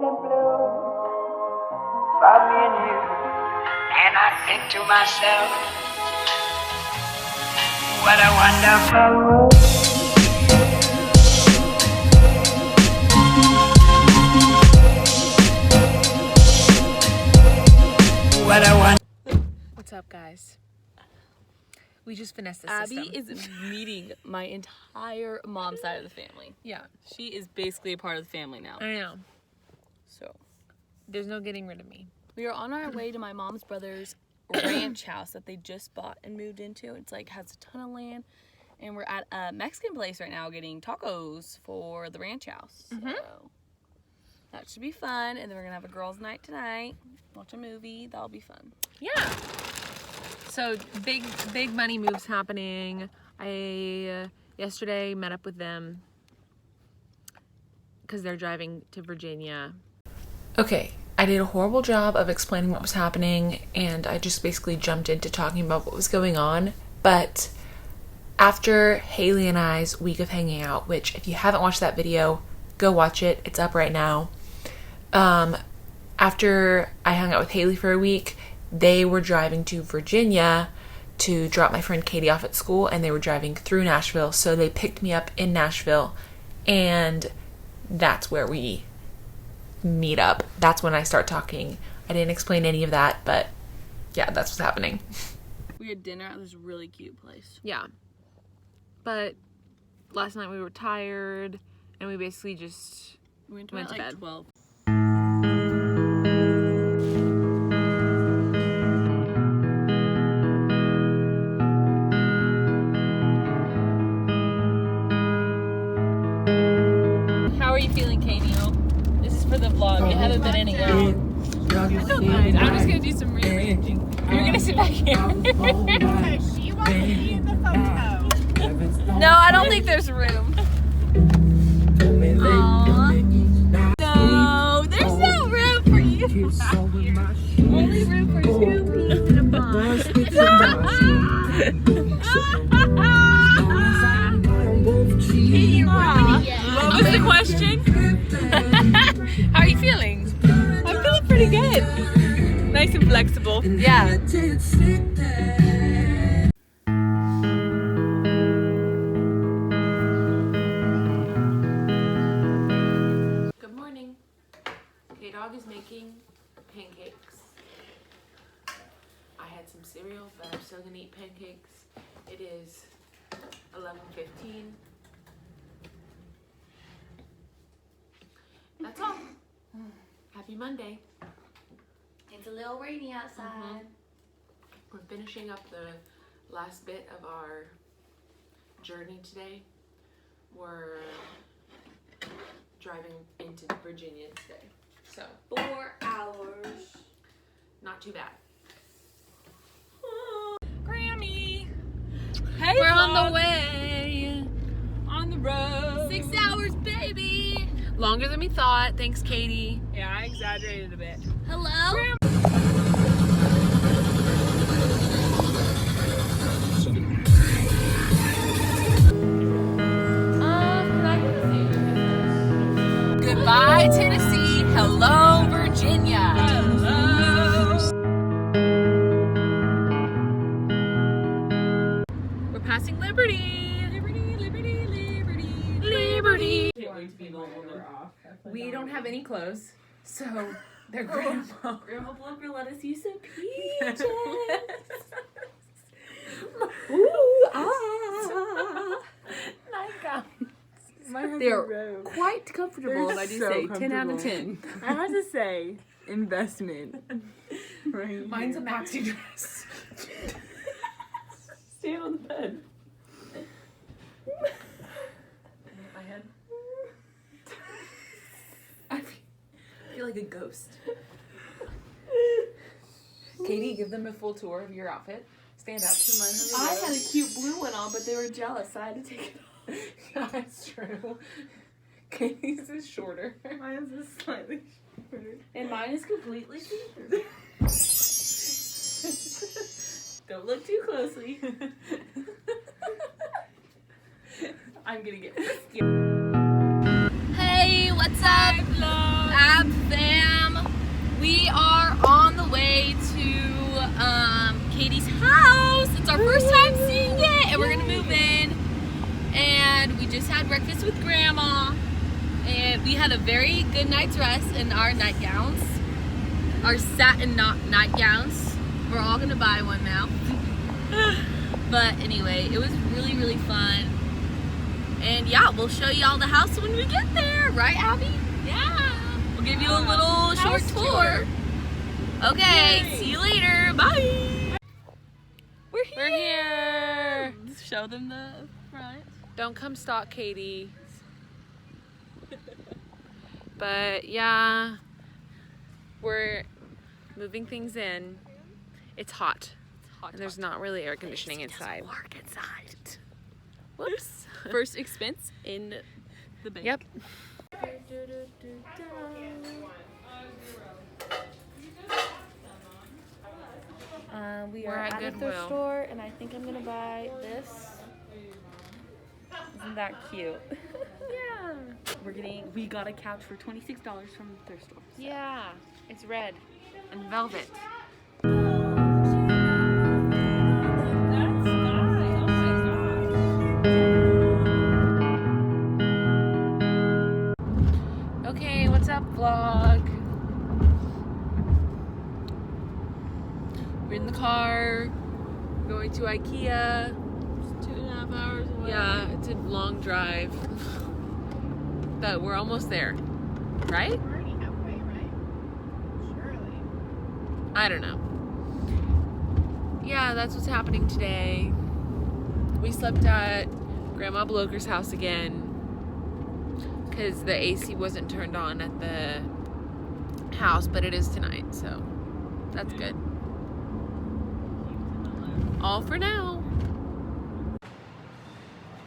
and blue for me and you. And I think to myself, what a wonderful world. What's up, guys? We just finessed the Abby system. is meeting my entire mom's side of the family. Yeah, She is basically a part of the family now. I know. So There's no getting rid of me. we are on our way to my mom's brother's ranch house that they just bought and moved into. It's like has a ton of land, and we're at a Mexican place right now getting tacos for the ranch house. So that should be fun. And then we're gonna have a girls' night tonight. Watch a movie. That'll be fun. Yeah. So big money moves happening. I yesterday met up with them because they're driving to Virginia. Okay, I did a horrible job of explaining what was happening, and I just basically jumped into talking about what was going on. But after Haley and I's week of hanging out, which if you haven't watched that video, go watch it. It's up right now. After I hung out with Haley for a week, they were driving to Virginia to drop my friend Katie off at school, and they were driving through Nashville. So they picked me up in Nashville, and that's where we meet up. That's when I start talking. I didn't explain any of that, but yeah, that's what's happening. We had dinner at this really cute place. Yeah. But last night we were tired, and we basically just We went to to bed. 12. How are you feeling, Katie? This is for the vlog. You haven't been in a while. I don't mind. I'm just gonna do some rearranging. You're gonna sit back here. She wants to be in the photo. No, I don't think there's room. Aww. No, there's no room for you. Only room for 2 people in a box. What was the question? How are you feeling? I'm feeling pretty good. Nice and flexible. Yeah. Good morning. K-Dog is making pancakes. I had some cereal, but I'm still gonna eat pancakes. It is 11:15. That's all. Happy Monday. It's a little rainy outside. We're finishing up the last bit of our journey today. We're driving into Virginia today. So 4 hours. not too bad. Grammy. Hey, We're on vlog. the way. On the road. 6 hours, baby. Longer than we thought. Thanks, Katie. Yeah, I exaggerated a bit. Hello? Goodbye, Tennessee. Hello, Virginia. Hello. We're passing Liberty. Liberty, liberty, liberty, Liberty. We don't have any clothes, so they're grandma. Grandma Blumper let us use some peaches. Ooh, ah. They're quite comfortable, They're I do so say. 10 out of comfortable. 10. I have to say, investment. Right. Mine's a maxi dress. Stand on the bed. My head. I feel like a ghost. Katie, give them a full tour of your outfit. Stand up. I had a cute blue one on, but they were jealous, so I had to take it off. Yeah, that's true. Katie's is shorter. Mine is slightly shorter. And mine is completely see-through. Don't look too closely. I'm gonna get Hey, what's up? Ab breakfast with Grandma, and we had a very good night's rest in our nightgowns, our satin nightgowns. We're all gonna buy one now. But anyway, it was really, really fun. And yeah, we'll show you all the house when we get there, right, Abby? Yeah. We'll give you a little short tour. Okay, yay. See you later. Bye. We're here. Show them the front. Don't come stalk Katie. But yeah, we're moving things in. It's hot. And there's not really air conditioning inside. Work inside. Whoops. First expense in the bank. Yep. We We're are at at a Goodwill. thrift store, and I think I'm gonna buy this. Isn't that cute? Yeah. We got a couch for $26 from the thrift store. So. Yeah. It's red and velvet. Okay, what's up, vlog? We're in the car, going to IKEA. It's 2.5 hours away. Yeah, it's a long drive. But we're almost there, right? We're already halfway, right? Surely. I don't know. Yeah, that's what's happening today. We slept at Grandma Bloker's house again because the AC wasn't turned on at the house, but it is tonight, so that's good. All for now.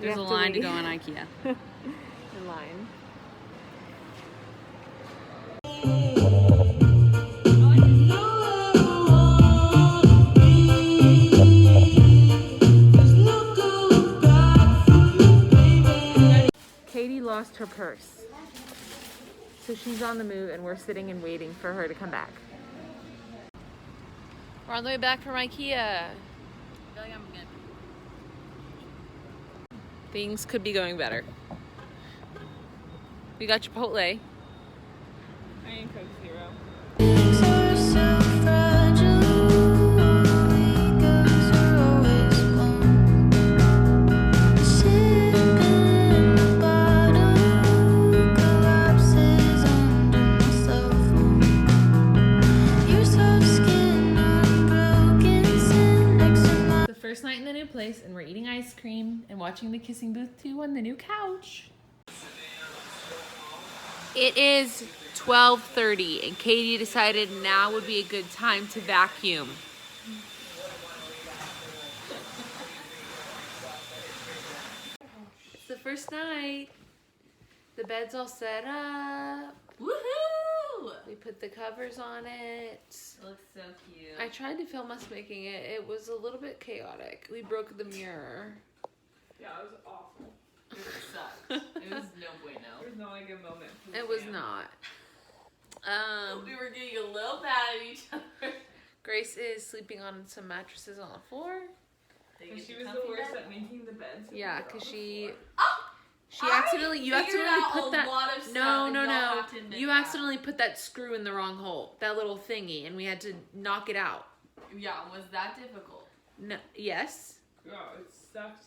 There's a line to go in IKEA. In line. Katie lost her purse. So she's on the move and we're sitting and waiting for her to come back. We're on the way back from IKEA. I feel like I'm good. Things could be going better. We got Chipotle. I ain't Coke Zero. First night in the new place, and we're eating ice cream and watching the Kissing Booth 2 on the new couch. It is 12:30 and Katie decided now would be a good time to vacuum. It's the first night. The bed's all set up. Woohoo! We put the covers on it. It looks so cute. I tried to film us making it. It was a little bit chaotic. We broke the mirror. Yeah, it was awful. It sucked. It was no bueno. There was not a good moment. for the It was family. not. We were getting a little mad at each other. Grace is sleeping on some mattresses on the floor. And she was the worst at making the beds. Yeah, because she I accidentally, you figured accidentally out put a that. lot of stuff No, and no, y'all no. have to admit You that. accidentally put that screw in the wrong hole, that little thingy, and we had to knock it out. Yeah, was that difficult? No, yes, Oh, it sucked.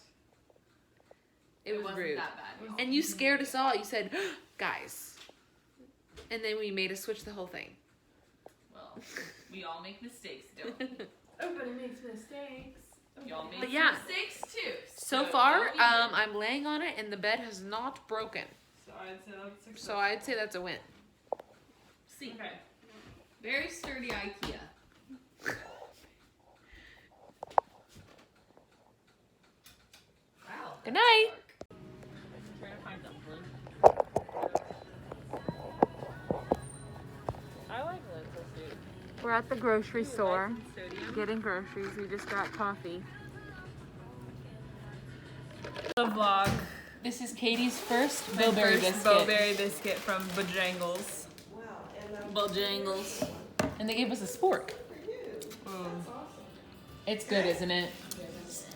it was wasn't rude. that bad. Y'all. And you scared us all. You said, "Guys," and then we made us switch the whole thing. Well, we all make mistakes, don't we? Everybody makes mistakes. Y'all make But yeah. mistakes too. So far, don't be mad. I'm laying on it, and the bed has not broken. So I'd say that's successful. So I'd say that's a win. See, Okay. very sturdy IKEA. Wow. Good night. Trying to find something. I like lentil soup. We're at the grocery store Sodium. getting groceries. We just got coffee. The vlog. This is Katie's first My bilberry first biscuit. Bowberry biscuit from Bojangles. Bojangles. And they gave us a spork. Mm. It's good, isn't it?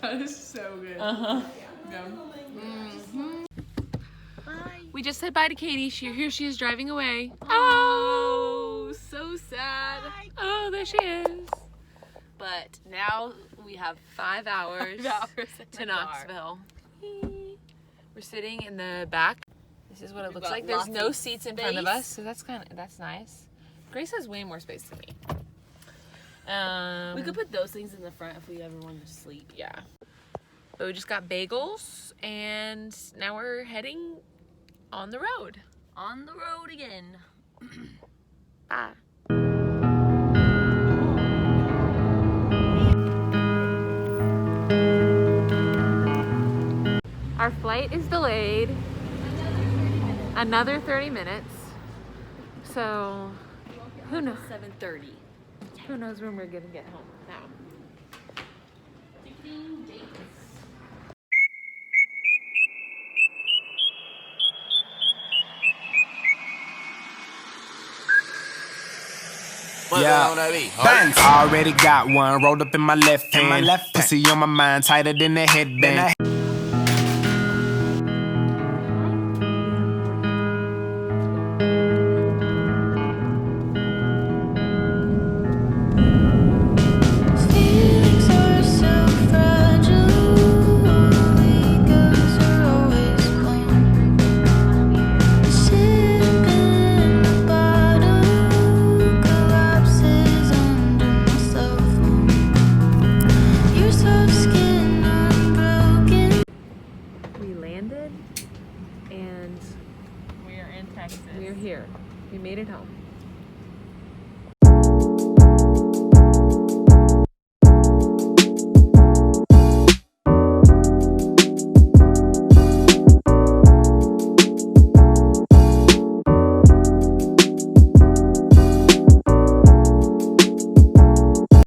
That is so good. Uh-huh. Yum. Bye. We just said bye to Katie. Here she is driving away. Oh, so sad. Oh, there she is. But now we have 5 hours, 5 hours in to the car. Knoxville. We're sitting in the back. This is what it looks got like. There's lots no of seats in front of space. us, so that's nice. Grace has way more space than me. We could put those things in the front if we ever wanted to sleep. Yeah. But we just got bagels, and now we're heading on the road. On the road again. Bye. Our flight is delayed. Another 30 minutes. So, who knows? 7:30. Who knows when we're gonna get home now? Yeah, Banks. Already got one rolled up in my left hand. Pussy on my mind, tighter than a headband. Feelings are so fragile. Egos are always one. Ship in the bottle collapses under my cell phone. Your soft skin unbroken. We landed and We are in Texas. we're here. We made it home.